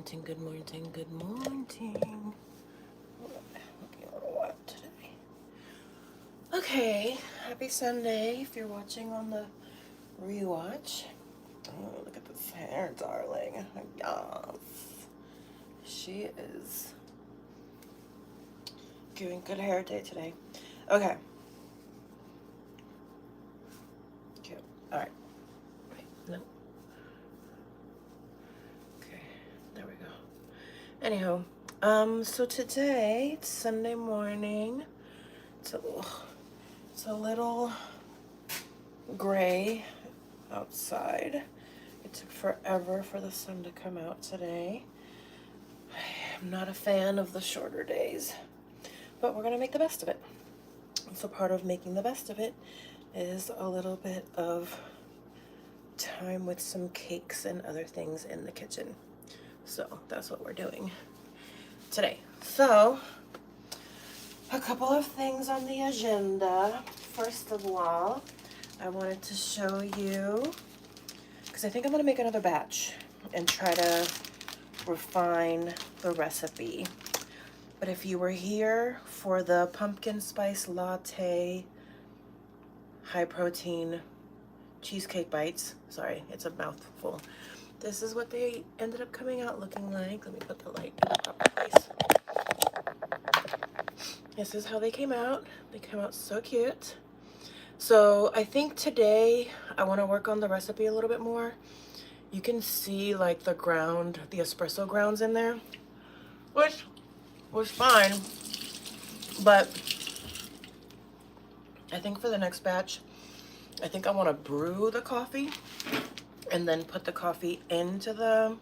morning, good morning, good morning. Looking a little wild today. Okay, happy Sunday if you're watching on the rewatch. Oh, look at this hair, darling. Yes. She is giving good hair day today. Okay. Cute. Alright. Wait, no. Okay, there we go. Anyhow, so today, it's Sunday morning. It's a little gray outside. It took forever for the sun to come out today. I'm not a fan of the shorter days, but we're gonna make the best of it. And so part of making the best of it is a little bit of time with some cakes and other things in the kitchen. So that's what we're doing today. So a couple of things on the agenda. First of all, I wanted to show you, because I think I'm going to make another batch and try to refine the recipe. But if you were here for the pumpkin spice latte high protein cheesecake bites, sorry, it's a mouthful. This is what they ended up coming out looking like. Let me put the light in the proper place. This is how they came out. They came out so cute. So I think today I want to work on the recipe a little bit more. You can see like the espresso grounds in there, which was fine. But I think for the next batch, I think I want to brew the coffee and then put the coffee into the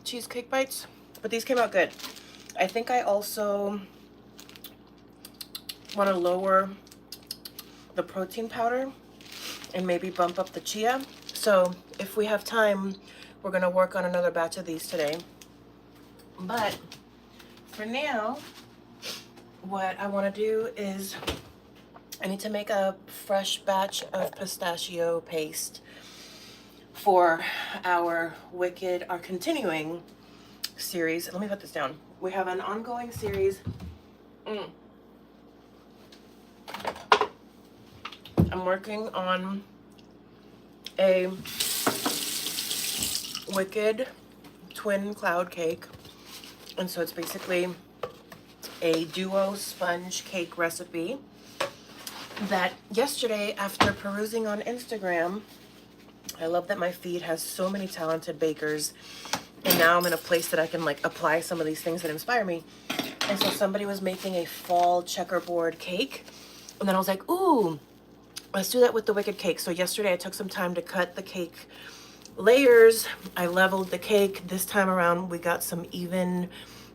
cheesecake bites. But these came out good. I think I also want to lower the protein powder and maybe bump up the chia. So if we have time, we're going to work on another batch of these today. But for now, what I want to do is I need to make a fresh batch of pistachio paste for our continuing series. Let me put this down. We have an ongoing series. I'm working on a Wicked twin cloud cake. And so it's basically a duo sponge cake recipe that yesterday, after perusing on Instagram, I love that my feed has so many talented bakers. And now I'm in a place that I can like apply some of these things that inspire me. And so somebody was making a fall checkerboard cake. And then I was like, ooh, let's do that with the Wicked cake. So yesterday I took some time to cut the cake layers. I leveled the cake. This time around we got some even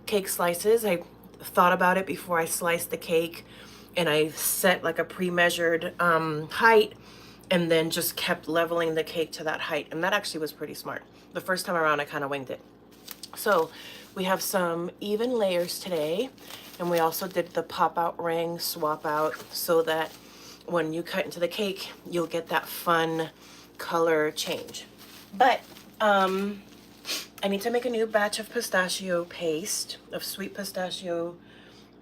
cake slices. I thought about it before I sliced the cake, and I set like a pre-measured height and then just kept leveling the cake to that height. And that actually was pretty smart. The first time around I kind of winged it. So we have some even layers today, and we also did the pop-out ring swap out so that when you cut into the cake, you'll get that fun color change. But I need to make a new batch of pistachio paste, of sweet pistachio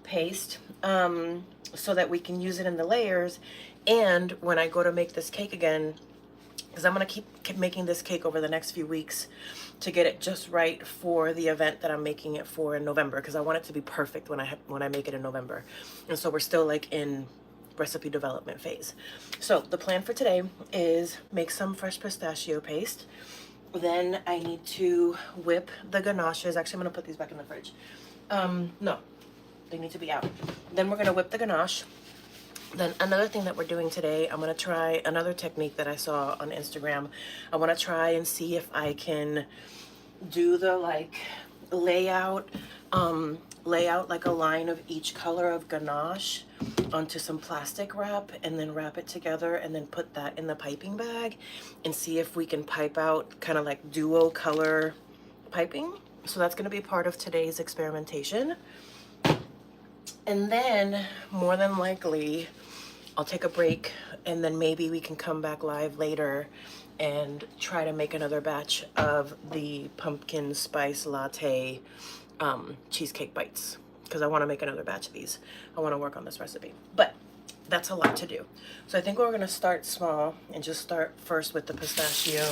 paste, so that we can use it in the layers. And when I go to make this cake again, because I'm going to keep making this cake over the next few weeks to get it just right for the event that I'm making it for in November, because I want it to be perfect when I make it in November. And so we're still like in recipe development phase. So the plan for today is make some fresh pistachio paste. Then I need to whip the ganaches. Actually, I'm going to put these back in the fridge. No, they need to be out. Then we're going to whip the ganache. Then another thing that we're doing today, I'm going to try another technique that I saw on Instagram. I want to try and see if I can do the like layout like a line of each color of ganache onto some plastic wrap, and then wrap it together and then put that in the piping bag and see if we can pipe out kind of like duo color piping. So that's going to be part of today's experimentation. And then more than likely I'll take a break, and then maybe we can come back live later and try to make another batch of the pumpkin spice latte cheesecake bites, because I want to make another batch of these. I want to work on this recipe, but that's a lot to do. So I think we're going to start small and just start first with the pistachio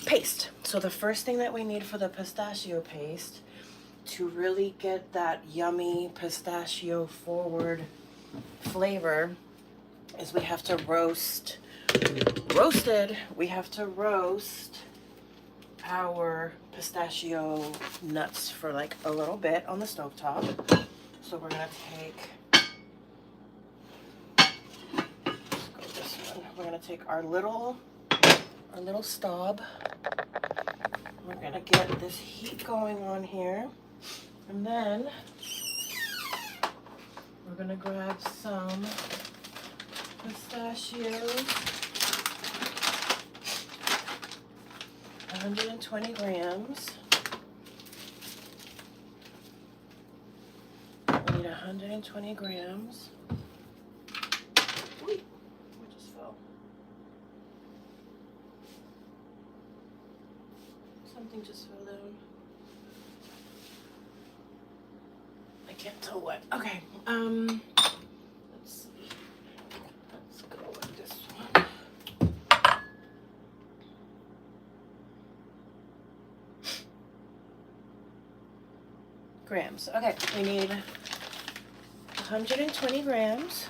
paste. So the first thing that we need for the pistachio paste to really get that yummy pistachio forward flavor is we have to roast our pistachio nuts for like a little bit on the stovetop. So we're gonna take our little stub. We're gonna get this heat going on here, and then we're gonna grab some pistachios, 120 grams. We need 120 grams. Wait, what just fell? Something just fell down. I can't tell what. Okay, let's see. Let's go with this one. Grams. Okay, we need 120 grams.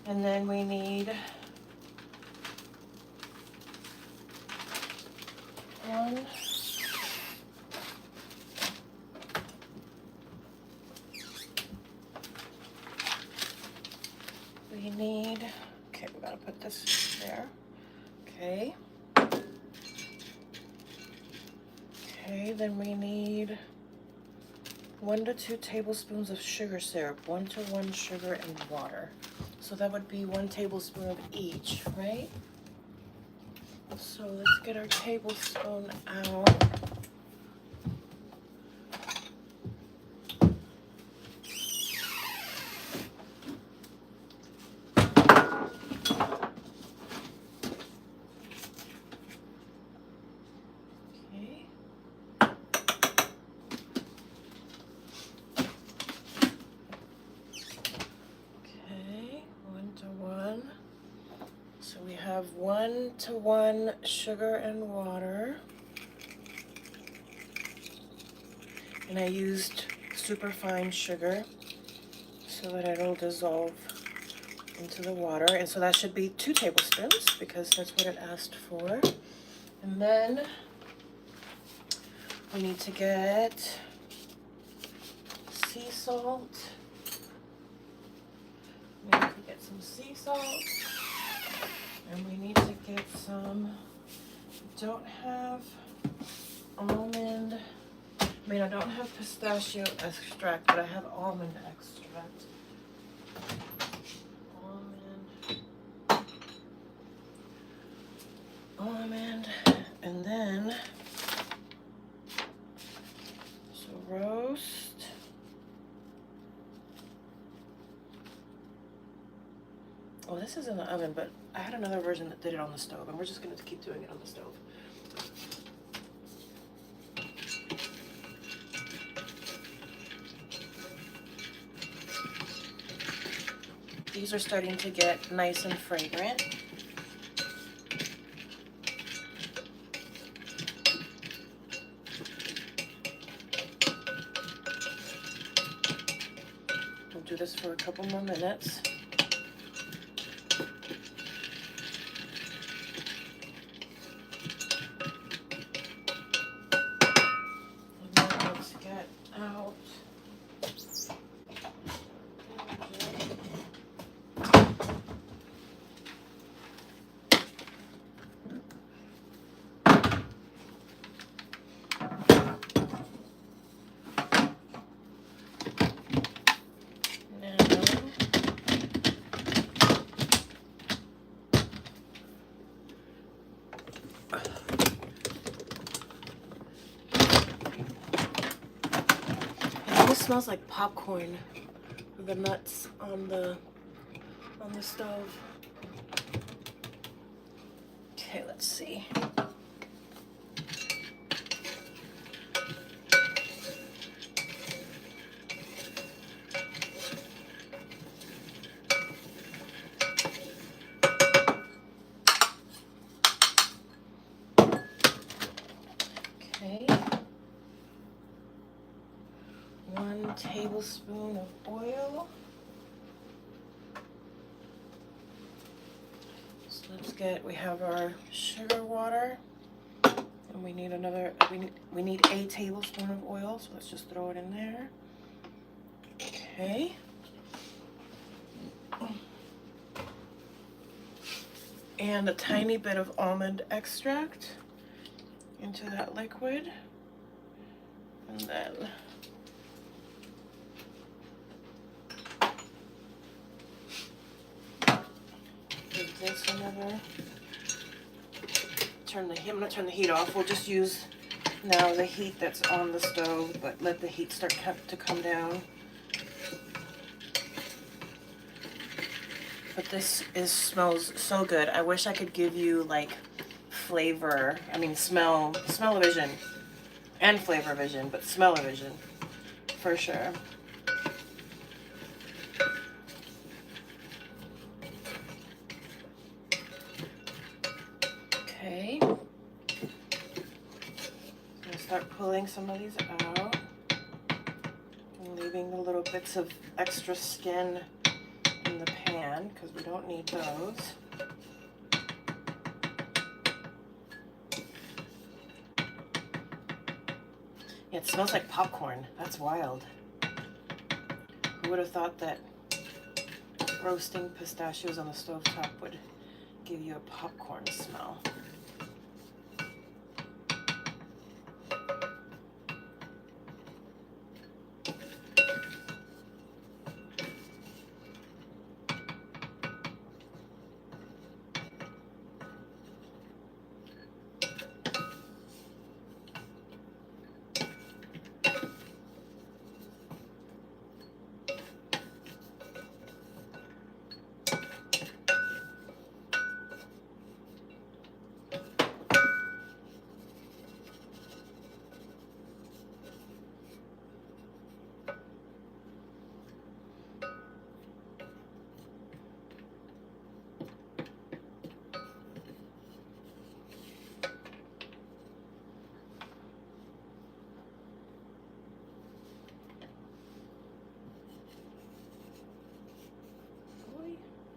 And then we need okay, we gotta put this there. Okay. Okay, then we need 1 to 2 tablespoons of sugar syrup, 1 to 1 sugar and water. So that would be 1 tablespoon of each, right? So let's get our tablespoon out. So we have 1 to 1 sugar and water. And I used super fine sugar so that it'll dissolve into the water. And so that should be 2 tablespoons because that's what it asked for. And then we need to get sea salt. We need to get some sea salt. And we need to get some, don't have almond, I don't have pistachio extract, but I have almond extract. Almond, and then, so roast. Oh, this is in the oven, but I had another version that did it on the stove, and we're just going to keep doing it on the stove. These are starting to get nice and fragrant. We'll do this for a couple more minutes. It almost smells like popcorn with the nuts on the stove. Okay, let's see. Okay. 1 tablespoon of oil. So we have our sugar water, and we need we need a tablespoon of oil, so let's just throw it in there. Okay. And a tiny bit of almond extract into that liquid. And then give this another. I'm gonna turn the heat off. We'll just use now the heat that's on the stove, but let the heat start to come down. But this smells so good. I wish I could give you like smell-o-vision and flavor-vision, but smell-o-vision for sure. Okay. I'm gonna start pulling some of these out and leaving the little bits of extra skin in the pan because we don't need those. Yeah, it smells like popcorn. That's wild. Who would have thought that roasting pistachios on the stovetop would give you a popcorn smell?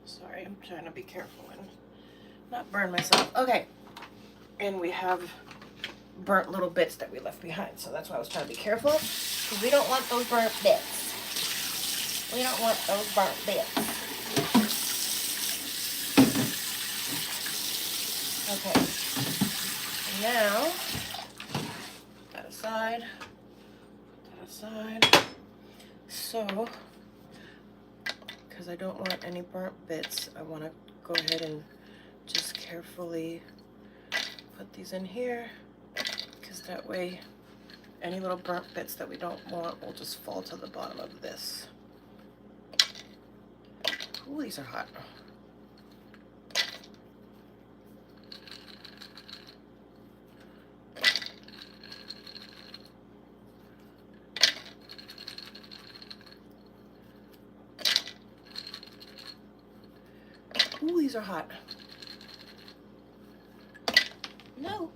Sorry, I'm trying to be careful and not burn myself. Okay, and we have burnt little bits that we left behind, so that's why I was trying to be careful, because we don't want those burnt bits. We don't want those burnt bits. Okay, and now, that aside, so, because I don't want any burnt bits, I want to go ahead and just carefully put these in here, because that way any little burnt bits that we don't want will just fall to the bottom of this. Ooh, these are hot. Ooh, these are hot. No.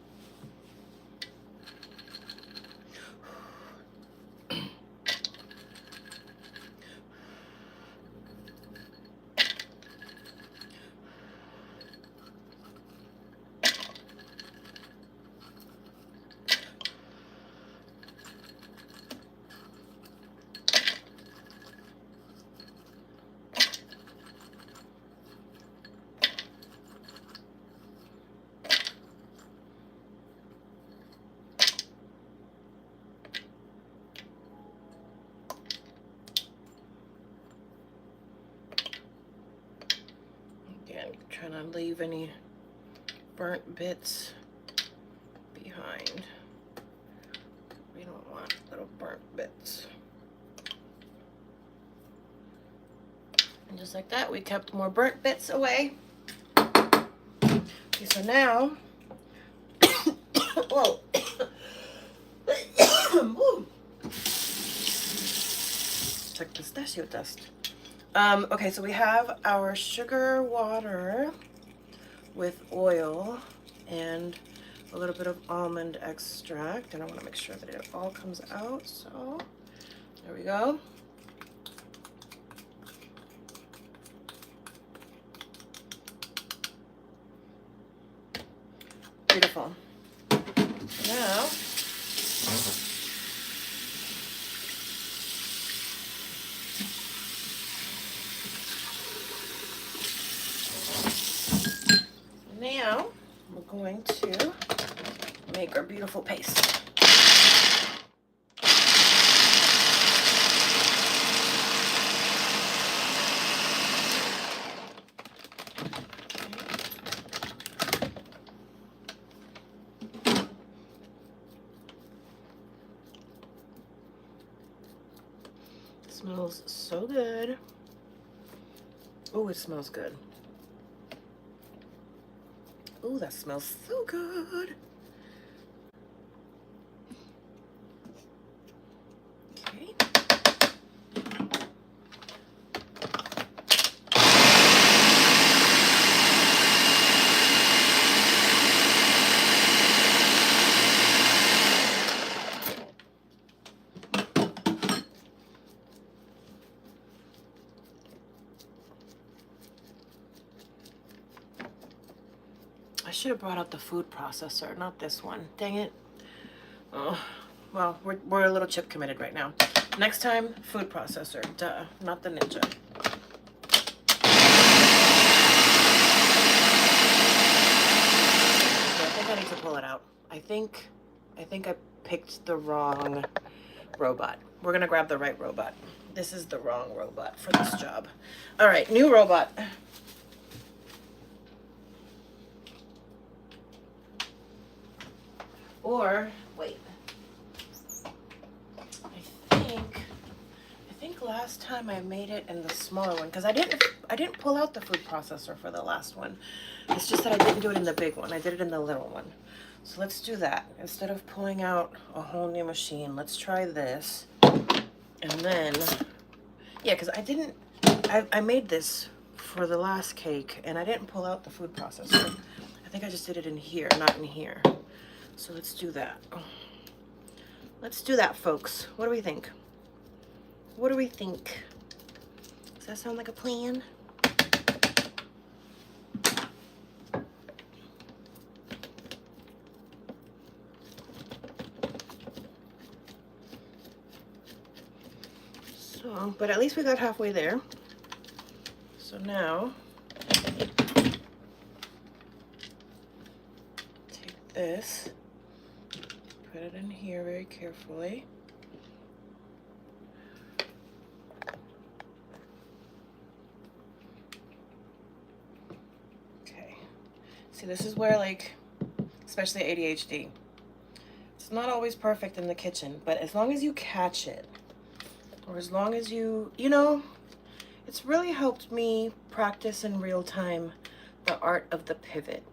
Again, trying to leave any burnt bits behind. We don't want little burnt bits. And just like that, we kept more burnt bits away. Okay, so now, whoa. It's like pistachio dust. Okay, so we have our sugar water with oil and a little bit of almond extract, and I want to make sure that it all comes out. So there we go. Beautiful. Now we're going to make our beautiful paste. It smells so good. Oh, it smells good. Oh, that smells so good. Okay. I should have brought out the food processor, not this one. Dang it. Oh, well, we're a little chip committed right now. Next time, food processor. Duh, not the Ninja. So I think I need to pull it out. I think I picked the wrong robot. We're gonna grab the right robot. This is the wrong robot for this job. All right, new robot. Or wait, I think last time I made it in the smaller one, because I didn't pull out the food processor for the last one. It's just that I didn't do it in the big one. I did it in the little one. So let's do that. Instead of pulling out a whole new machine, let's try this. And then, yeah, because I made this for the last cake and I didn't pull out the food processor. I think I just did it in here, not in here. So let's do that. Let's do that, folks. What do we think? What do we think? Does that sound like a plan? So, but at least we got halfway there. So now, take this, put it in here very carefully. Okay. See, this is where, like, especially ADHD, it's not always perfect in the kitchen, but as long as you catch it, or as long as you know, it's really helped me practice in real time the art of the pivot.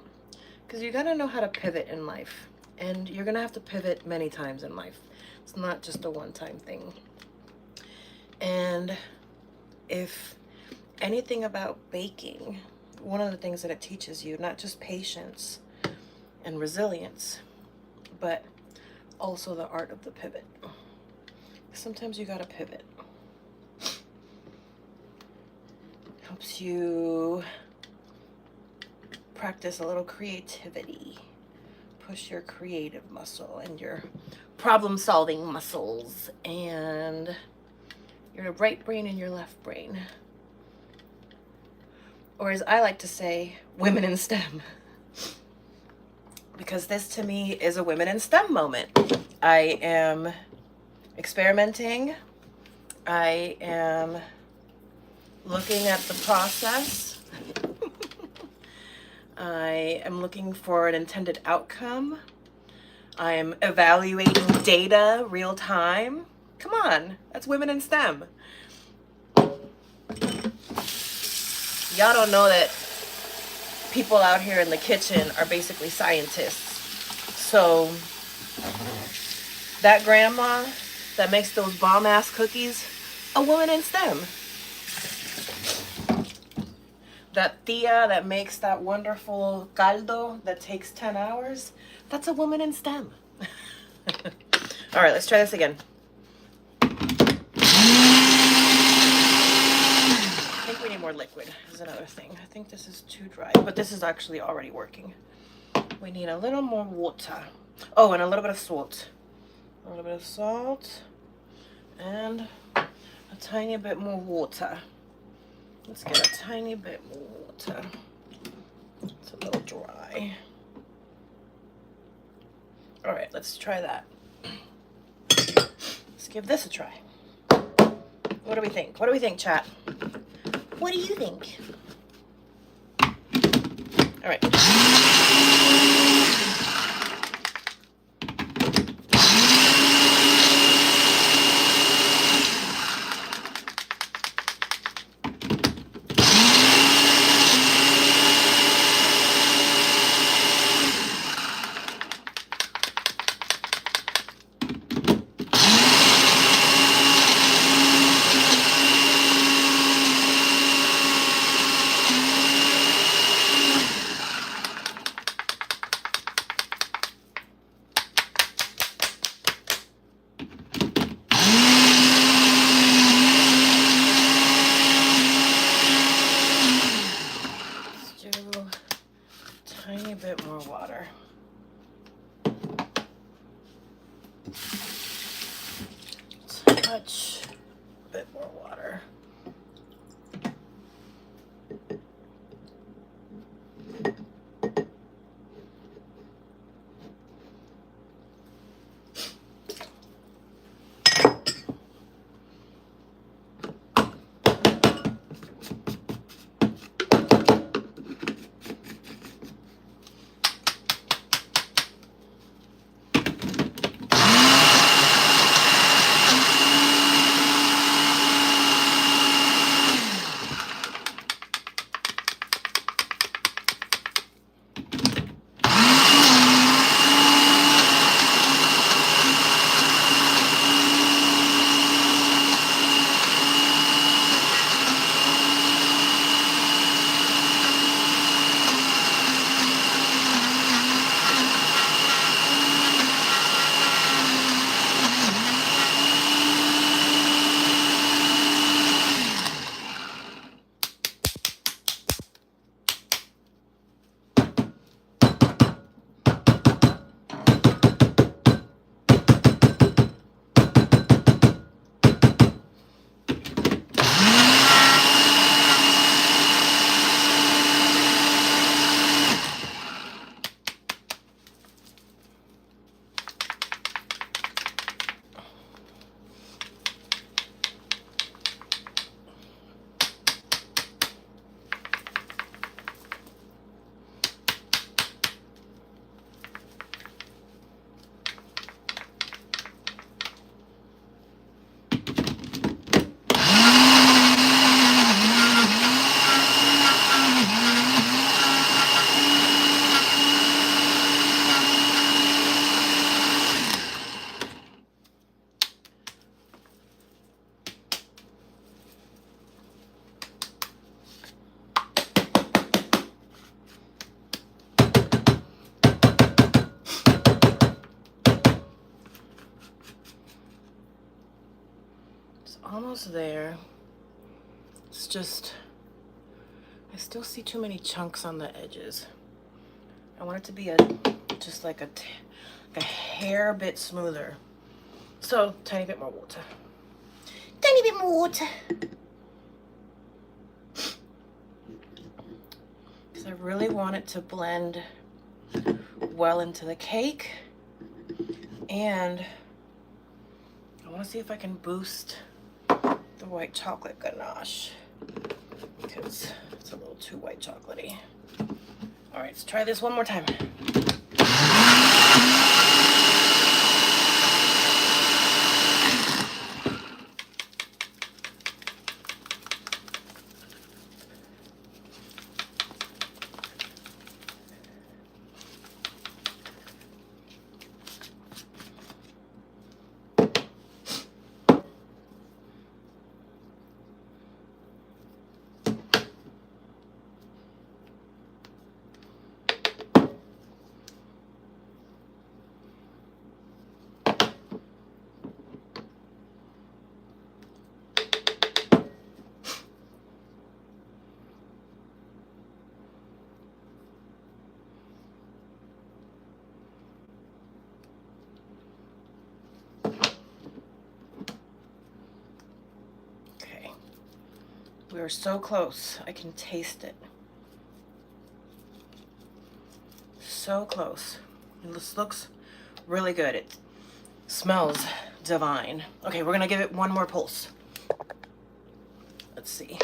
Because you gotta know how to pivot in life. And you're gonna have to pivot many times in life. It's not just a one-time thing. And if anything about baking, one of the things that it teaches you, not just patience and resilience, but also the art of the pivot. Sometimes you gotta pivot. Helps you practice a little creativity. Push your creative muscle and your problem-solving muscles and your right brain and your left brain. Or as I like to say, women in STEM. Because this to me is a women in STEM moment. I am experimenting. I am looking at the process. I am looking for an intended outcome. I'm evaluating data real time. Come on, that's women in STEM. Y'all don't know that people out here in the kitchen are basically scientists. So that grandma that makes those bomb-ass cookies, a woman in STEM. That tia that makes that wonderful caldo that takes 10 hours, that's a woman in STEM. All right, let's try this again. I think we need more liquid is another thing. I think this is too dry, but this is actually already working. We need a little more water. Oh, and a little bit of salt. A little bit of salt and a tiny bit more water. Let's get a tiny bit more water. It's a little dry. All right, let's try that. Let's give this a try. What do we think? What do we think, chat? What do you think? All right. Bit more water. Touch a bit more water. Almost there. It's just, I still see too many chunks on the edges. I want it to be just like a hair bit smoother. So, tiny bit more water. Tiny bit more water. Because I really want it to blend well into the cake. And I want to see if I can boost the white chocolate ganache because it's a little too white chocolatey. All right, let's try this one more time. We are so close. I can taste it. So close. And this looks really good. It smells divine. Okay, we're gonna give it one more pulse. Let's see.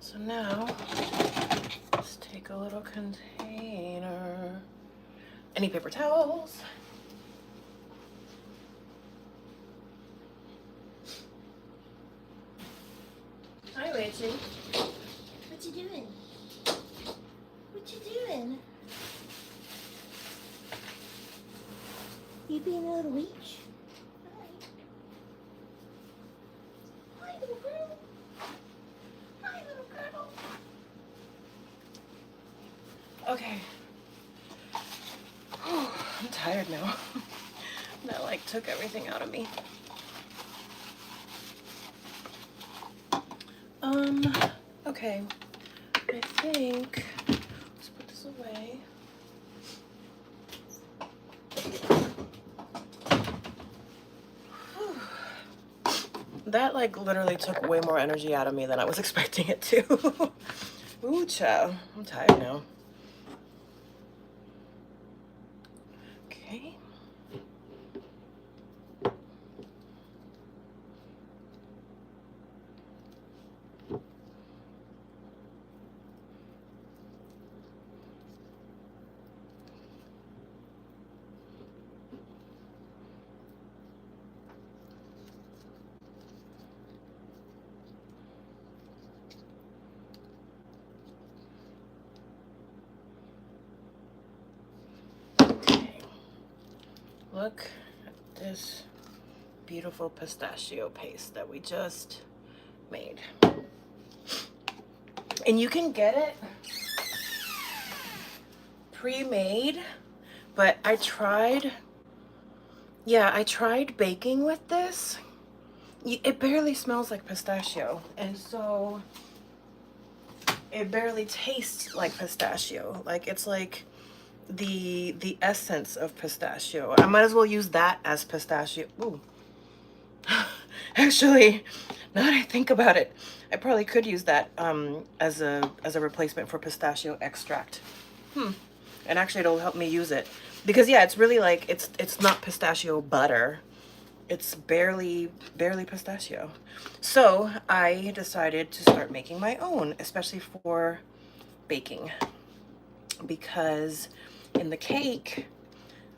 So now, let's take a little container. Any paper towels? Hi, Rachel. What you doing? What you doing? You being a little witch? Hi. Hi, little girl. Hi, little girl. Okay. I'm tired now. That like took everything out of me. Okay. I think let's put this away. That like literally took way more energy out of me than I was expecting it to. Ooh, child. I'm tired now. Okay. Look at this beautiful pistachio paste that we just made. And you can get it pre-made, but I tried baking with this. It barely smells like pistachio, and so it barely tastes like pistachio. Like it's like the essence of pistachio. I might as well use that as pistachio. Ooh. Actually, now that I think about it, I probably could use that as a replacement for pistachio extract. And actually it'll help me use it. Because yeah, it's really like it's not pistachio butter. It's barely pistachio. So I decided to start making my own, especially for baking. Because in the cake,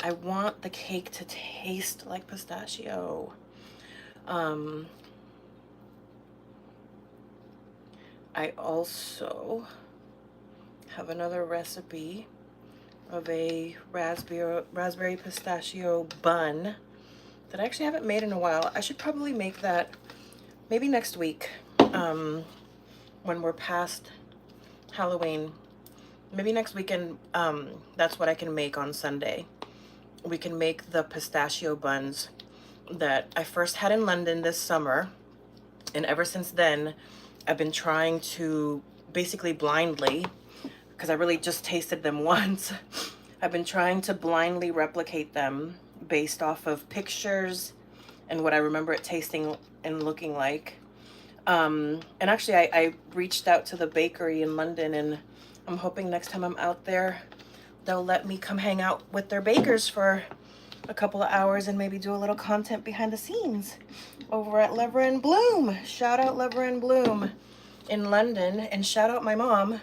I want the cake to taste like pistachio. I also have another recipe of a raspberry pistachio bun that I actually haven't made in a while. I should probably make that maybe next week, when we're past Halloween. Maybe next weekend, that's what I can make on Sunday. We can make the pistachio buns that I first had in London this summer. And ever since then, I've been trying to basically blindly, because I really just tasted them once, I've been trying to blindly replicate them based off of pictures and what I remember it tasting and looking like. And actually, I reached out to the bakery in London, and I'm hoping next time I'm out there, they'll let me come hang out with their bakers for a couple of hours and maybe do a little content behind the scenes over at Lever and Bloom. Shout out Lever and Bloom in London, and shout out my mom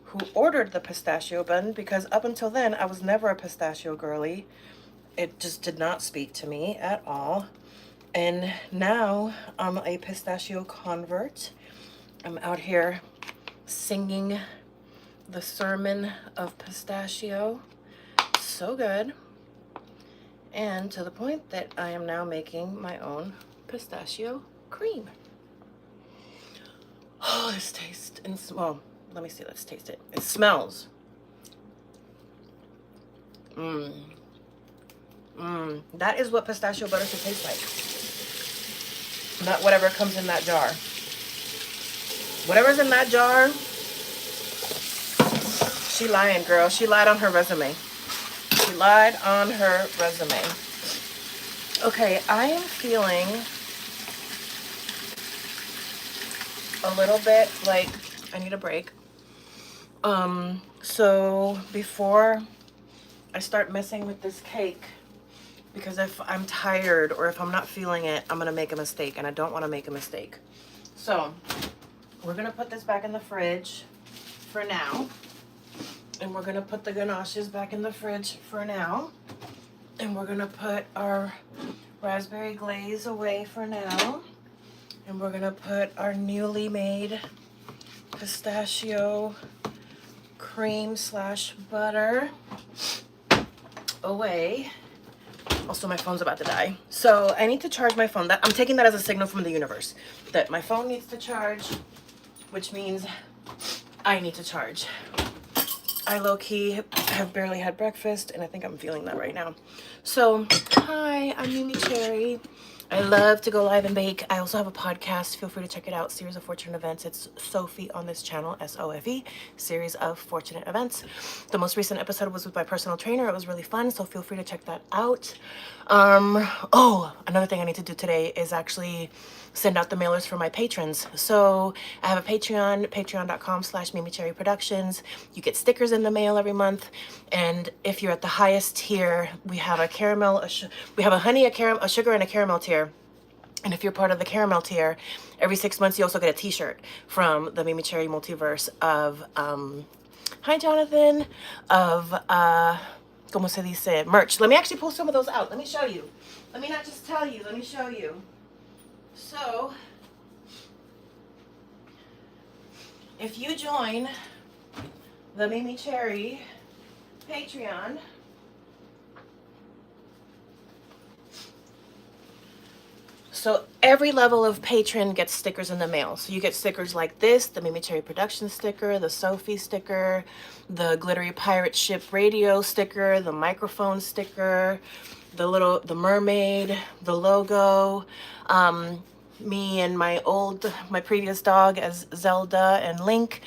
who ordered the pistachio bun, because up until then I was never a pistachio girly. It just did not speak to me at all. And now I'm a pistachio convert. I'm out here singing the sermon of pistachio. So good. And to the point that I am now making my own pistachio cream. Oh, this tastes, and well, let me see, let's taste it. It smells. That is what pistachio butter should taste like. Not whatever comes in that jar. Whatever's in that jar, she lying, girl. She lied on her resume. She lied on her resume. Okay, I am feeling a little bit like I need a break. So before I start messing with this cake, because if I'm tired or if I'm not feeling it, I'm gonna make a mistake, and I don't want to make a mistake. So we're gonna put this back in the fridge for now, and we're gonna put the ganaches back in the fridge for now, and we're gonna put our raspberry glaze away for now, and we're gonna put our newly made pistachio cream / butter away. Also, my phone's about to die, so I need to charge my phone. I'm taking that as a signal from the universe that my phone needs to charge, which means I need to charge. I low-key have barely had breakfast, and I think I'm feeling that right now. So, hi, I'm MeMeCherry. I love to go live and bake. I also have a podcast. Feel free to check it out. Series of Fortunate Events. It's Sophie on this channel, SOFE, Series of Fortunate Events. The most recent episode was with my personal trainer. It was really fun, so feel free to check that out. Oh, another thing I need to do today is actually send out the mailers for my patrons. So I have a Patreon, patreon.com/MeMeCherry Productions. You get stickers in the mail every month. And if you're at the highest tier, we have a caramel, we have a honey, a sugar, and a caramel tier. And if you're part of the caramel tier, every 6 months you also get a t-shirt from the MeMeCherry multiverse of, hi Jonathan, of, como se dice, merch. Let me actually pull some of those out. Let me show you. Let me not just tell you, let me show you. So, if you join the MeMeCherry Patreon, so every level of patron gets stickers in the mail. So you get stickers like this, the MeMeCherry Production sticker, the Sophie sticker, the Glittery Pirate Ship Radio sticker, the microphone sticker, the mermaid, the logo, me and my previous dog as Zelda and Link.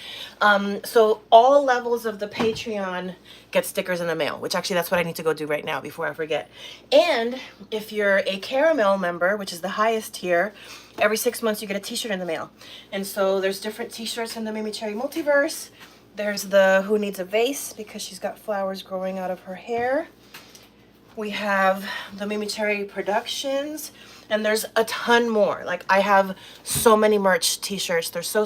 So all levels of the Patreon get stickers in the mail, which actually that's what I need to go do right now before I forget. And if you're a caramel member, which is the highest tier, every 6 months you get a t-shirt in the mail. And so there's different t-shirts in the MeMeCherry multiverse. There's the Who Needs a Vase, because she's got flowers growing out of her hair. We have the MeMeCherry Productions, and there's a ton more. Like, I have so many merch t-shirts. They're so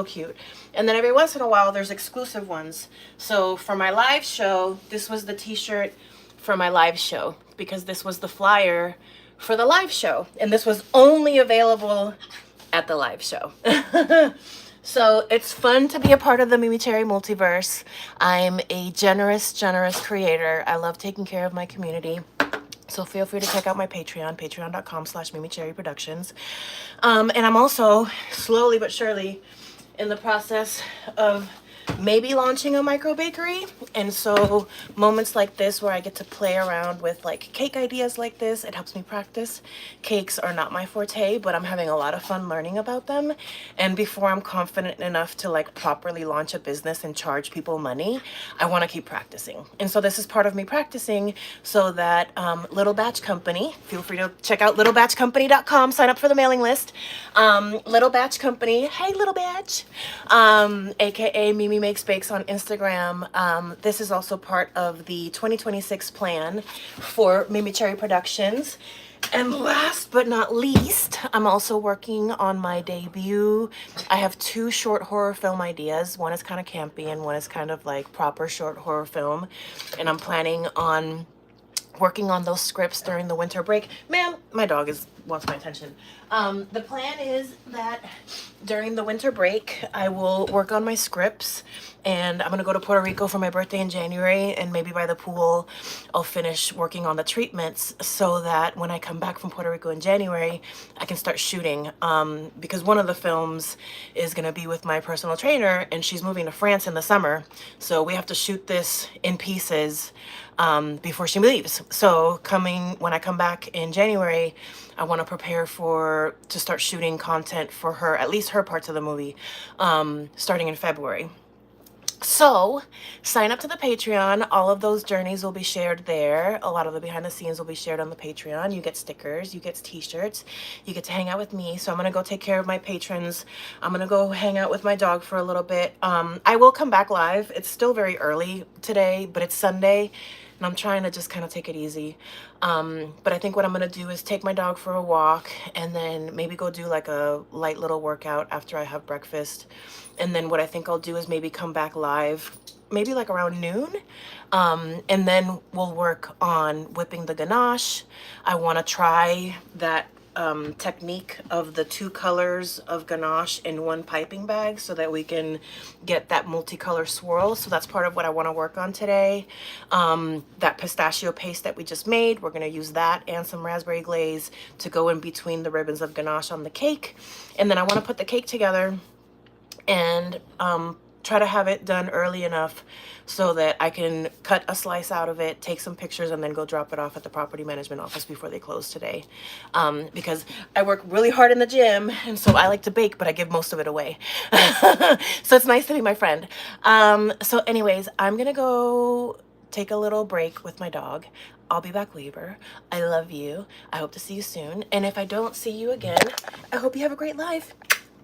cute. And then every once in a while, there's exclusive ones. So for my live show, this was the t-shirt for my live show, because this was the flyer for the live show. And this was only available at the live show. So it's fun to be a part of the MeMeCherry multiverse. I'm a generous creator. I love taking care of my community. So feel free to check out my Patreon, patreon.com/MeMeCherry Productions. And I'm also slowly but surely in the process of maybe launching a micro bakery. And so moments like this where I get to play around with like cake ideas like this, it helps me practice. Cakes are not my forte, but I'm having a lot of fun learning about them. And before I'm confident enough to like properly launch a business and charge people money, I want to keep practicing. And so this is part of me practicing so that Little Batch Company, feel free to check out littlebatchcompany.com, sign up for the mailing list. Little Batch Company, hey Little Batch, aka Mimi Makes Bakes on Instagram. This is also part of the 2026 plan for MeMeCherry Productions. And last but not least, I'm also working on my debut. I have 2 short horror film ideas. One is kind of campy and one is kind of like proper short horror film. And I'm planning on working on those scripts during the winter break. Ma'am, my dog is wants my attention. The plan is that during the winter break, I will work on my scripts, and I'm gonna go to Puerto Rico for my birthday in January, and maybe by the pool, I'll finish working on the treatments so that when I come back from Puerto Rico in January, I can start shooting. Because one of the films is gonna be with my personal trainer, and she's moving to France in the summer, so we have to shoot this in pieces before she leaves. So when I come back in January, I want to prepare to start shooting content for her, at least her parts of the movie, starting in February. So sign up to the Patreon. All of those journeys will be shared there. A lot of the behind the scenes will be shared on the Patreon. You get stickers, you get t-shirts, you get to hang out with me. So I'm going to go take care of my patrons. I'm going to go hang out with my dog for a little bit. I will come back live. It's still very early today, but it's Sunday, and I'm trying to just kind of take it easy. But I think what I'm going to do is take my dog for a walk, and then maybe go do like a light little workout after I have breakfast. And then what I think I'll do is maybe come back live, maybe like around noon. And then we'll work on whipping the ganache. I want to try that technique of the 2 colors of ganache in one piping bag so that we can get that multicolor swirl. So that's part of what I want to work on today. That pistachio paste that we just made, we're going to use that and some raspberry glaze to go in between the ribbons of ganache on the cake. And then I want to put the cake together and try to have it done early enough so that I can cut a slice out of it, take some pictures, and then go drop it off at the property management office before they close today. Because I work really hard in the gym, and so I like to bake, but I give most of it away. So it's nice to be my friend. So anyways, I'm gonna go take a little break with my dog. I'll be back later. I love you. I hope to see you soon. And if I don't see you again, I hope you have a great life.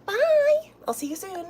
Bye. I'll see you soon.